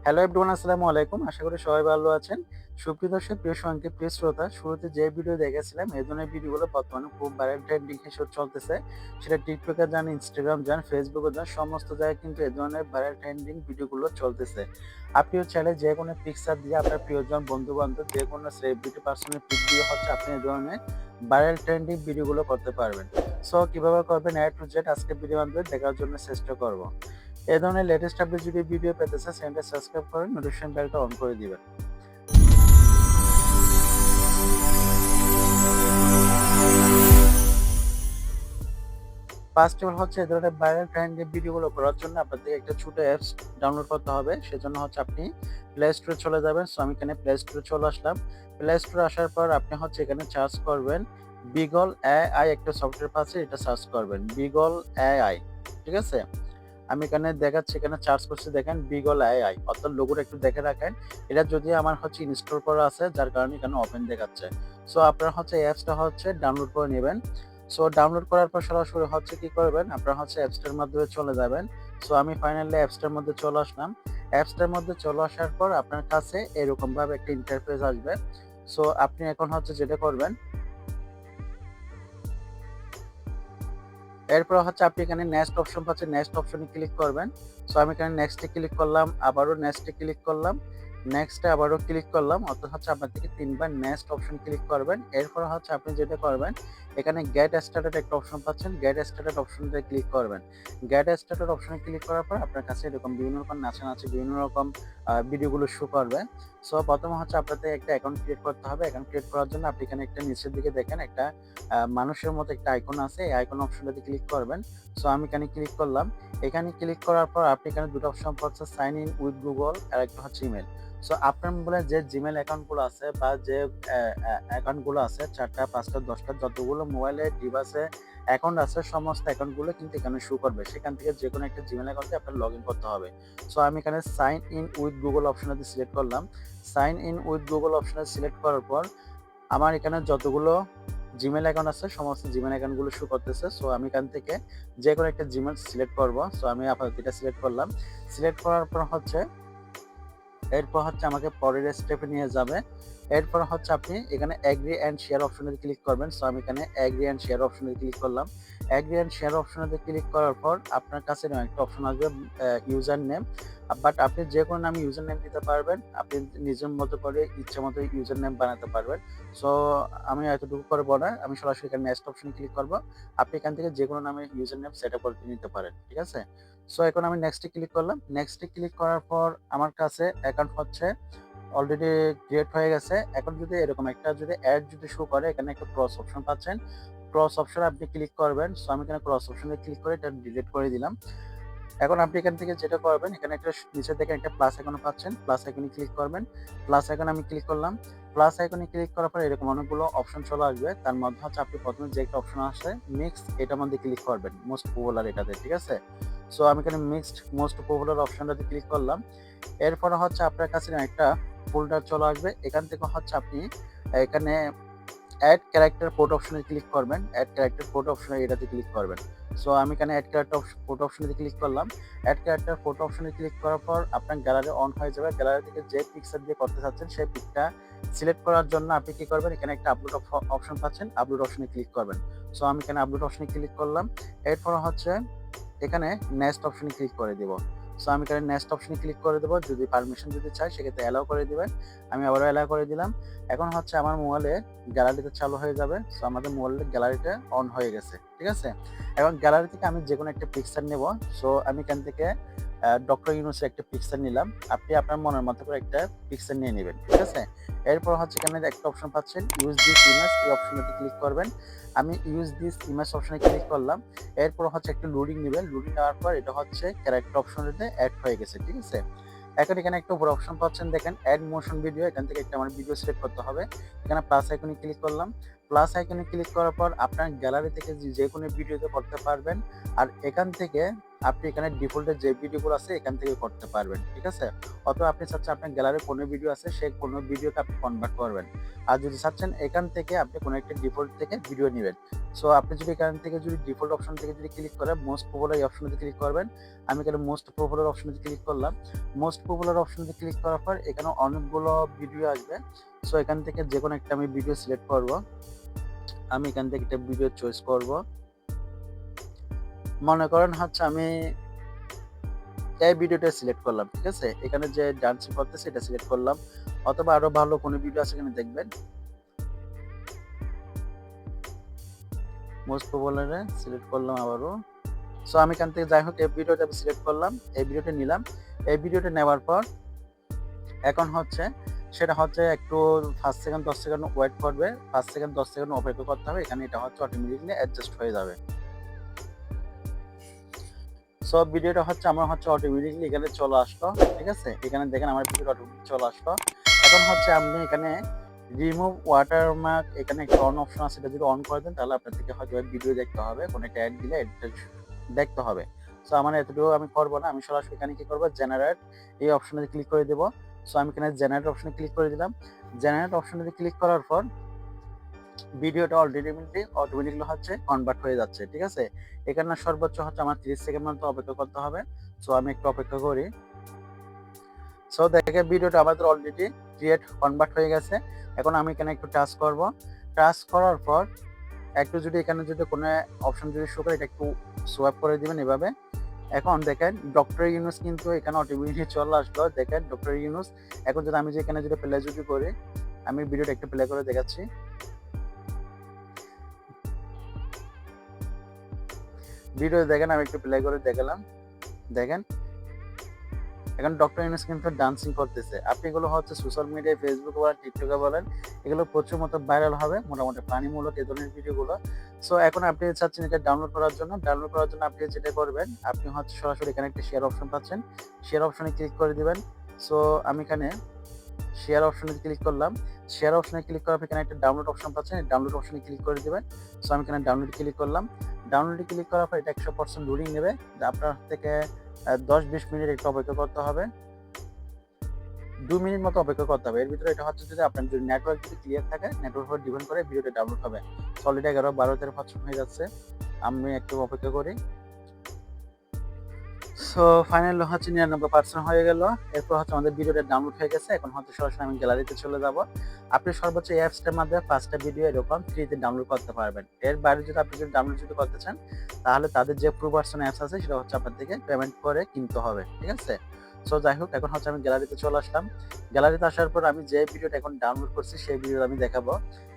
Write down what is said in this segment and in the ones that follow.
Hello everyone, আসসালামু আলাইকুম। আশা করি সবাই ভালো আছেন। সুপ্রিয় দর্শক, প্রিয় সঙ্গী, প্রিয় শ্রোতা, শুরুতে যে ভিডিও দেখেছিলাম এই ধরনের ভিডিওগুলো বর্তমানে খুব ভাইরাল ট্রেন্ডিং হিসেবে চলতেছে। সেটা টিকটকে যান, ইনস্টাগ্রাম যান, ফেসবুকে যান, সমস্ত জায়গায় কিন্তু এই ধরনের ভাইরাল ট্রেন্ডিং ভিডিওগুলো চলতেছে। আপনিও চাইলে যে কোনো পিকচার দিয়ে আপনার প্রিয়জন, বন্ধু-বান্ধব, যে কোনো সেলিব্রিটি পার্সনের পিক দিয়ে হচ্ছে আপনি এই ধরনের ভাইরাল ট্রেন্ডিং ভিডিওগুলো করতে পারবেন। সো কিভাবে করবেন A to Z আজকের ভিডিওর মাধ্যমে দেখার জন্য চেষ্টা করব। এ ধরনের লেটেস্ট আপডেট যদি ভিডিও পেতে চান, চ্যানেলটা সাবস্ক্রাইব করেন, নোটিফিকেশন বেলটা অন করে দিবেন। ফার্স্ট অফ অল হচ্ছে এই ধরনের ভাইরাল ট্রেন্ডিং ভিডিওগুলো করার জন্য আপনাদের একটা ছোট অ্যাপস ডাউনলোড করতে হবে। সেজন্য হচ্ছে আপনি প্লে স্টোরে চলে যাবেন। সো আমি এখানে প্লে স্টোরে চলে আসলাম। প্লে স্টোরে আসার পর আপনি হচ্ছে এখানে সার্চ করবেন বিগল এআই, একটা সফটওয়্যার পাচ্ছে, এটা সার্চ করবেন বিগল এআই। ঠিক আছে? আমি এখানে দেখাচ্ছি, এখানে সার্চ করছি, দেখেন বিগল এআই, অর্থাৎ লোগোটা একটু দেখে রাখেন। এটা যদি আমার হচ্ছে ইনস্টল করা আছে, যার কারণে এখানে ওপেন দেখাচ্ছে। সো আপনারা হচ্ছে এই অ্যাপসটা হচ্ছে ডাউনলোড করে নেবেন। সো ডাউনলোড করার পর সরাসরি হচ্ছে কি করবেন, আপনারা হচ্ছে অ্যাপসটার মাধ্যমে চলে যাবেন। সো আমি ফাইনালি অ্যাপসটার মধ্যে চলে আসলাম। অ্যাপসটার মধ্যে চলে আসার পর আপনার কাছে এরকমভাবে একটা ইন্টারফেস আসবে। সো আপনি এখন হচ্ছে যেটা করবেন, এরপর হচ্ছে আপনি এখানে নেক্সট অপশন পাচ্ছেন, নেক্সট অপশনে ক্লিক করবেন। সো আমি এখানে নেক্সটে ক্লিক করলাম, আবারও নেক্সটে ক্লিক করলাম, নেক্সটে আবারও ক্লিক করলাম। অর্থাৎ হচ্ছে আপনার থেকে ৩ বার নেক্সট অপশন ক্লিক করবেন। এরপর হচ্ছে আপনি যেটা করবেন, এখানে গেট স্টার্টেড একটা অপশন পাচ্ছেন, গেট স্টার্টেড অপশনটায় ক্লিক করবেন। গেট স্টার্টেড অপশনে ক্লিক করার পর আপনার কাছে এরকম বিভিন্ন রকম নাচানাচি, বিভিন্ন রকম ভিডিওগুলো শো করবে। সো প্রথমে হচ্ছে আপনাদের একটা অ্যাকাউন্ট ক্রিয়েট করতে হবে। অ্যাকাউন্ট ক্রিয়েট করার জন্য আপনি এখানে একটা নিচের দিকে দেখেন একটা মানুষের মতো একটা আইকন আছে, এই আইকন অপশনটাতে ক্লিক করবেন। সো আমি এখানে ক্লিক করলাম। এখানে ক্লিক করার পর আপনি এখানে ২ টা অপশন পাচ্ছেন, সাইন ইন উইথ গুগল আর একটা হচ্ছে ইমেইল। সো আপনার মোবাইলে যে জিমেইল অ্যাকাউন্টগুলো আছে বা যে অ্যাকাউন্টগুলো আছে ৪ টা, ৫ টা, ১০ টা, যতগুলো মোবাইলে ডিভাইসে অ্যাকাউন্ট আছে সমস্ত অ্যাকাউন্টগুলো কিন্তু এখানে শো করবে। সেখান থেকে যেকোনো একটা জিমেইল অ্যাকাউন্টে আপনার লগইন করতে হবে। সো আমি এখানে সাইন ইন উইথ গুগল অপশনটাতে সিলেক্ট করলাম। সাইন ইন উইথ গুগল অপশনে সিলেক্ট করার পর আমার এখানে যতগুলো জিমেইল অ্যাকাউন্ট আছে সমস্ত জিমেইল অ্যাকাউন্টগুলো শো করতেছে। সো আমি এখান থেকে যেকোনো একটা জিমেইল সিলেক্ট করব। সো আমি আপাতত এটা সিলেক্ট করলাম। সিলেক্ট করার পর হচ্ছে এরপর হচ্ছে আমাকে পরের স্টেপে নিয়ে যাবে। এরপর হচ্ছে আপনি এখানে এগ্রি অ্যান্ড শেয়ার অপশনে ক্লিক করবেন। সো আমি এখানে এগ্রি অ্যান্ড শেয়ার অপশনে ক্লিক করলাম। এগ্রি অ্যান্ড শেয়ার অপশনে ক্লিক করার পর আপনার কাছে এরকম একটা অপশন আসবে, ইউজার নেম। বাট আপনি যেকোনো নামে ইউজার নেম দিতে পারবেন। আপনি নিজের মতো করে ইচ্ছা মতো ইউজার নেম বানাতে পারবেন। সো আমি এতটুকু করব না। আমি সরাসরি এখানে নেক্সট অপশনে ক্লিক করব। আপনি এখান থেকে যেকোনো নামে ইউজার নেম সেট আপ করে নিতে পারেন। ঠিক আছে? সো এখন আমি নেক্সটে ক্লিক করলাম। নেক্সটে ক্লিক করার পর আমার কাছে অ্যাকাউন্ট হচ্ছে অলরেডি ক্রিয়েট হয়ে গেছে। এখন যদি এরকম একটা যদি অ্যাড যদি শো করে, এখানে একটা ক্রস অপশন পাচ্ছেন। ক্রস অপশনে আপনি ক্লিক করবেন। সো আমি এখানে ক্রস অপশনে ক্লিক করে এটা ডিলিট করে দিলাম। এখন আপনি এখান থেকে যেটা করবেন, এখানে একটা নিচে থেকে একটা প্লাস আইকন পাচ্ছেন। প্লাস আইকনে ক্লিক করবেন। প্লাস আইকনে আমি ক্লিক করলাম। প্লাস আইকনে ক্লিক করার পর এরকম অনেকগুলো অপশন চলে আসবে। তার মধ্যে হচ্ছে আপনি প্রথমে যে একটা অপশন আসে মিক্স, এটার মধ্যে ক্লিক করবেন। মোস্ট পপুলার এটাতে, ঠিক আছে? সো আমি এখানে মিক্সড মোস্ট পপুলার অপশনটাতে ক্লিক করলাম। এরপরে হচ্ছে আপনার কাছে একটা ফোল্ডার চলে আসবে। এখান থেকে হচ্ছে আপনি এখানে অ্যাড ক্যারেক্টার ফটো অপশনে ক্লিক করবেন। অ্যাড ক্যারেক্টার ফটো অপশনে এটাতে ক্লিক করবেন। সো আমি এখানে অ্যাড ক্যারেক্টার ফটো অপশনে ক্লিক করলাম। অ্যাড ক্যারেক্টার ফটো অপশনে ক্লিক করার পর আপনার গ্যালারি অন হয়ে যাবে। গ্যালারি থেকে যে পিকচার দিয়ে করতে চাচ্ছেন সেই পিকটা সিলেক্ট করার জন্য আপনি কি করবেন, এখানে একটা আপলোড অপশন পাচ্ছেন। আপলোড অপশনে ক্লিক করবেন। সো আমি এখানে আপলোড অপশনে ক্লিক করলাম। এরপর হচ্ছে এখানে নেক্সট অপশনে ক্লিক করে দিব। সো আমি এখানে নেক্সট অপশনে ক্লিক করে দেবো। যদি পারমিশন যদি চাই সেক্ষেত্রে অ্যালাউ করে দিবেন। আমি আবারও অ্যালাউ করে দিলাম। এখন হচ্ছে আমার মোবাইলে গ্যালারিতে চালু হয়ে যাবে। সো আমাদের মোবাইলের গ্যালারিটা অন হয়ে গেছে। ঠিক আছে? এখন গ্যালারি থেকে আমি যেকোনো একটা পিকচার নেব। সো আমি এখান থেকে ডক্টর ইউনূসের একটা পিকচার নিলাম। আপনি আপনার মনের মতো করে একটা পিকচার নিয়ে নিবেন। ঠিক আছে? এরপর হচ্ছে এখানে একটা অপশন পাচ্ছেন ইউজ দিস ইমেজ, এই অপশনটাতে ক্লিক করবেন। আমি ইউজ দিস ইমেজ অপশনে ক্লিক করলাম। এরপর হচ্ছে একটু লোডিং নিবেন। লোডিং নেওয়ার পর এটা হচ্ছে ক্যারেক্টার অপশনটাতে এড হয়ে গেছে। ঠিক আছে? এখন এখানে একটা উপরে অপশন পাচ্ছেন, দেখেন অ্যাড মোশন ভিডিও। এখান থেকে একটা আমার ভিডিও সিলেক্ট করতে হবে। এখানে প্লাস আইকনে ক্লিক করলাম। প্লাস আইকনে ক্লিক করার পর আপনার গ্যালারি থেকে যেকোনো ভিডিওতে করতে পারবেন। আর এখান থেকে আপনি এখানে ডিফল্টে যে ভিডিওগুলো আছে এখান থেকে করতে পারবেন, ঠিক আছে? অথবা আপনি চাচ্ছেন আপনার গ্যালারির কোনো ভিডিও আছে সেই কোনো ভিডিওকে আপনি কনভার্ট করবেন। আর যদি চাচ্ছেন এখান থেকে আপনি কোনো একটা ডিফল্ট থেকে ভিডিও নিবেন। সো আপনি যদি এখান থেকে যদি ডিফল্ট অপশন থেকে যদি ক্লিক করেন মোস্ট পপুলার এই অপশনে ক্লিক করবেন। আমি এখানে মোস্ট পপুলার অপশনে ক্লিক করলাম। মোস্ট পপুলার অপশনে ক্লিক করার পর এখানে অনেকগুলো ভিডিও আসবে। সো এখান থেকে যেকোনো একটা আমি ভিডিও সিলেক্ট করব। আমি এখান থেকে একটা ভিডিও চয়েস করব। মনে করেন হচ্ছে আমি এই ভিডিওটা সিলেক্ট করলাম, ঠিক আছে? এখানে যে ডান্সিং করতেছে এটা সিলেক্ট করলাম। অথবা আরো ভালো কোনো ভিডিও আছে এখানে দেখবেন। মোস্ট পপুলারে সিলেক্ট করলাম আবারও। সো আমি এখান থেকে যাই হোক এই ভিডিওটা আমি সিলেক্ট করলাম। এই ভিডিওটা নিলাম। এই ভিডিওটা নেওয়ার পর এখন হচ্ছে সেটা হচ্ছে একটু 5 সেকেন্ড 10 সেকেন্ড ওয়েট করবে। 5 সেকেন্ড 10 সেকেন্ড অপেক্ষা করতে হবে। এখানে এটা হচ্ছে অটোমেটিক্যালি অ্যাডজাস্ট হয়ে যাবে। সো ভিডিওটা হচ্ছে আমার হচ্ছে অটোমেটিক্যালি এখানে চলে আসলো, ঠিক আছে? এখানে দেখেন আমার ভিডিওটা অটোমেটিক চলে আসলো। এখন হচ্ছে আপনি এখানে রিমুভ ওয়াটারমার্ক এখানে একটা অন অপশন আছে, এটা যদি অন করে দেন তাহলে আপনার থেকে হয়তো ভিডিও দেখতে হবে, কোনো একটা অ্যাড দিলে এটা দেখতে হবে। সো আমার এতটুকু আমি করব না, আমি সরাসরি এখানে কি করব জেনারেট এই অপশনে ক্লিক করে দেব। সো আমি এখানে জেনারেট অপশনে ক্লিক করে দিলাম। জেনারেট অপশনে ক্লিক করার পর ভিডিওটা অটোমেটিক্যালি হচ্ছে কনভার্ট হয়ে যাচ্ছে, ঠিক আছে? এখানে সর্বোচ্চ হচ্ছে আমার 30 সেকেন্ড মতো অপেক্ষা করতে হবে। সো আমি একটু অপেক্ষা করি। সো দেখেন ভিডিওটা আমাদের অলরেডি কনভার্ট হয়ে গেছে। এখন আমি এখানে একটু টাচ করব। টাচ করার পর একটু যদি এখানে যদি কোনো অপশন যদি শো করে এটা একটু সোয়াইপ করে দিবেন এভাবে। এখন দেখেন ডক্টর ইউনূস কিন্তু এখানে অটোমেটিক চলে আসলো। দেখেন ডক্টর ইউনূস। এখন যদি আমি যে এখানে যদি প্লে যদি করি, আমি ভিডিওটা একটু প্লে করে দেখাচ্ছি। ভিডিও দেখেন আমি একটু প্লে করে দেখালাম। দেখেন এখন ডক্টর ইউনূস কিন্তু ডান্সিং করতেছে। আপনি এগুলো হচ্ছে সোশ্যাল মিডিয়ায় ফেসবুকে বলেন, টিকটকে বলেন, এগুলো প্রচুর মতো ভাইরাল হবে মোটামুটি প্রাণীমূলক এই ধরনের ভিডিওগুলো। সো এখন আপনি চাচ্ছেন এটা ডাউনলোড করার জন্য আপনি যেটা করবেন আপনি হচ্ছে সরাসরি এখানে একটা শেয়ার অপশন পাচ্ছেন। শেয়ার অপশনে ক্লিক করে দিবেন। সো আমি এখানে শেয়ার অপশনে ক্লিক করলাম। শেয়ার অপশনে ক্লিক করার পর এখানে একটা ডাউনলোড অপশন পাচ্ছেন। এই ডাউনলোড অপশনে ক্লিক করে দিবেন। সো আমি এখানে ডাউনলোড ক্লিক করলাম। ডাউনলোডে ক্লিক করার পর এটা 100% লোডিং নেবে। আপনার থেকে 10-20 মিনিট একটু অপেক্ষা করতে হবে। 2 মিনিট মতো অপেক্ষা করতে হবে। এর ভিতরে এটা হচ্ছে যদি আপনার যদি নেটওয়ার্ক যদি ক্লিয়ার থাকে, নেটওয়ার্ক উপর ডিপেন্ড করে ভিডিওটা ডাউনলোড হবে। অলরেডি 11-12-13% হয়ে যাচ্ছে। আমি একটু অপেক্ষা করি। সো ফাইনালি হচ্ছে 99% হয়ে গেল। এরপর হচ্ছে আমাদের ভিডিওটা ডাউনলোড হয়ে গেছে। এখন হচ্ছে সরাসরি আমি গ্যালারিতে চলে যাব। আপনি সর্বোচ্চ এই অ্যাপসটার মাধ্যমে 5টা ভিডিও এরকম ফ্রিতে ডাউনলোড করতে পারবেন। এর বাইরে যদি আপনি যদি ডাউনলোড যদি করতে চান, তাহলে তাদের যে প্রো ভার্সন অ্যাপস আছে সেটা হচ্ছে আপনার থেকে পেমেন্ট করে কিনতে হবে। ঠিক আছে? সো যাই হোক এখন হচ্ছে আমি গ্যালারিতে চলে আসলাম। গ্যালারিতে আসার পর আমি যে ভিডিওটা এখন ডাউনলোড করছি সেই ভিডিওটা আমি দেখাবো।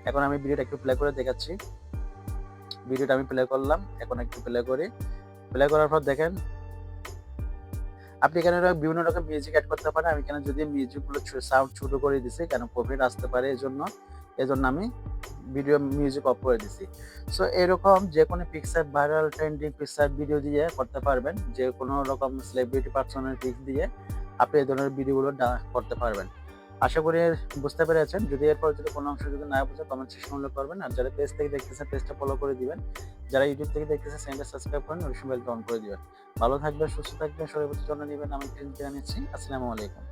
এখন আমি ভিডিওটা একটু প্লে করে দেখাচ্ছি। ভিডিওটা আমি প্লে করলাম। এখন একটু প্লে করি। প্লে করার পর দেখেন আপনি এখানে বিভিন্ন রকম মিউজিক এড করতে পারেন। আমি এখানে যদি মিউজিকগুলো সাউন্ড ছোট করে দিছি কেন কপিরাইট আসতে পারে এজন্য আমি ভিডিও মিউজিক অফ করে দিছি। সো এরকম যেকোনো picture viral trending picture video দিয়ে করতে পারবেন। যে কোনো রকম সেলিব্রিটি পার্সনের পিক দিয়ে আপনি এই ধরনের ভিডিওগুলো করতে পারবেন। আশা করি বুঝতে পেরেছেন। যদি এরপর যদি কোনো অংশ যদি না বুঝে কমেন্ট সেকশনে উল্লেখ করবেন। আর যারা পেজ থেকে দেখতেছেন পেজটা ফলো করে দিবেন। যারা ইউটিউব থেকে দেখতেছেন চ্যানেলটা সাবস্ক্রাইব করেন, নোটিফিকেশন বেলটা অন করে দিবেন। ভালো থাকবেন, সুস্থ থাকবেন, শরীরের প্রতি যত্ন নিবেন। আমি জানিয়েছি। আসসালামু আলাইকুম।